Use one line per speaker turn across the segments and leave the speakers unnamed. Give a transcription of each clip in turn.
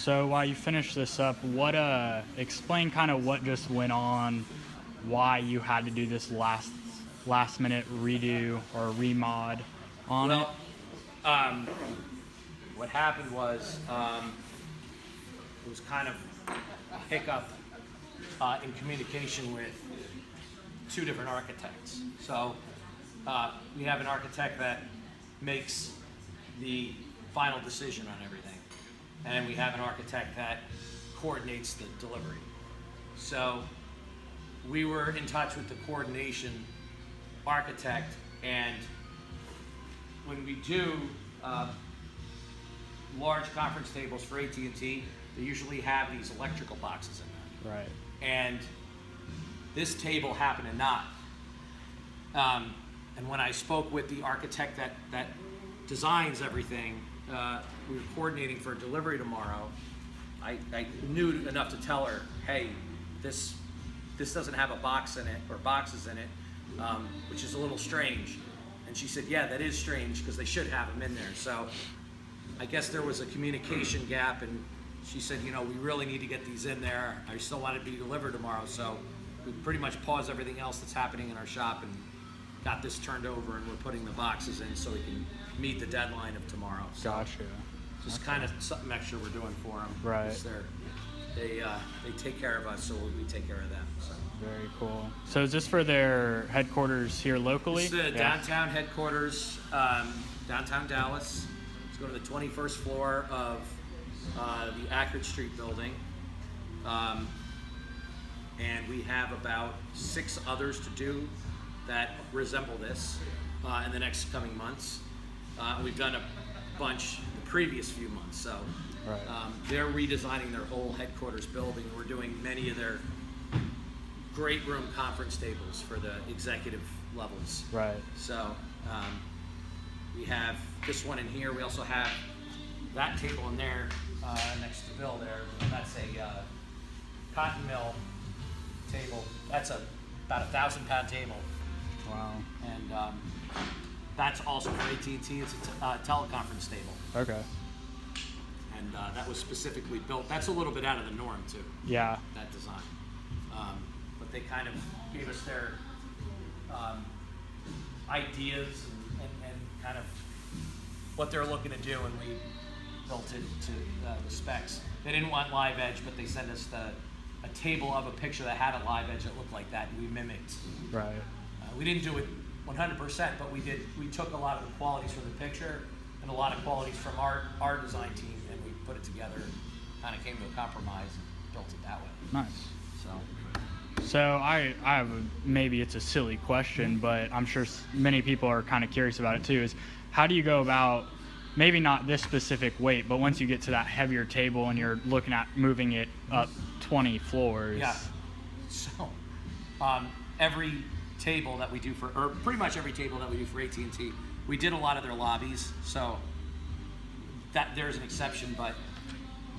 So while you finish this up, what explain kind of what just went on, why you had to do this last minute redo or remod on it?
What happened was it was kind of a hiccup in communication with two different architects. So we have an architect that makes the final decision on everything, and we have an architect that coordinates the delivery. So we were in touch with the coordination architect, and when we do large conference tables for AT&T, they usually have these electrical boxes in them.
Right.
And this table happened to not. And when I spoke with the architect that designs everything, we were coordinating for delivery tomorrow. I knew enough to tell her, hey, this doesn't have a box in it, or boxes in it, which is a little strange. And she said, yeah, that is strange, because they should have them in there. So I guess there was a communication gap, and she said, you know, we really need to get these in there. I still want it to be delivered tomorrow. So we pretty much paused everything else that's happening in our shop and got this turned over, and we're putting the boxes in so we can meet the deadline of tomorrow. So
Gotcha.
just kind of something extra we're doing for them.
Right.
They take care of us, so we take care of them. So.
Very cool. So is this for their headquarters here locally?
This is the downtown headquarters, downtown Dallas. Let's go to the 21st floor of the Ackerd Street building. And we have about 6 others to do that resemble this in the next coming months. We've done a bunch the previous few months, so
right.
They're redesigning their whole headquarters building. We're doing many of their great room conference tables for the executive levels.
Right.
So we have this one in here. We also have that table in there next to Bill there. That's a cotton mill table. That's about a 1,000-pound table.
Wow.
And that's also for AT&T. It's a teleconference table.
Okay.
And that was specifically built. That's a little bit out of the norm too.
Yeah.
That design. But they kind of gave us their ideas and kind of what they're looking to do, and we built it to the specs. They didn't want live edge, but they sent us a table of a picture that had a live edge that looked like that, and we mimicked.
Right.
We didn't do it 100%, but we took a lot of the qualities from the picture and a lot of qualities from our design team, and we put it together, kind of came to a compromise and built it that way.
Nice.
So
I have maybe it's a silly question, but I'm sure many people are kind of curious about it too, is how do you go about, maybe not this specific weight, but once you get to that heavier table and you're looking at moving it up 20 floors?
Yeah. So every table that we do or pretty much every table that we do for AT&T, we did a lot of their lobbies, so that there's an exception, but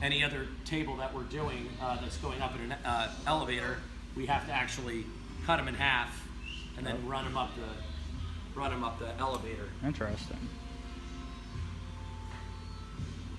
any other table that we're doing that's going up in an elevator, we have to actually cut them in half and then run them up the elevator.
Interesting.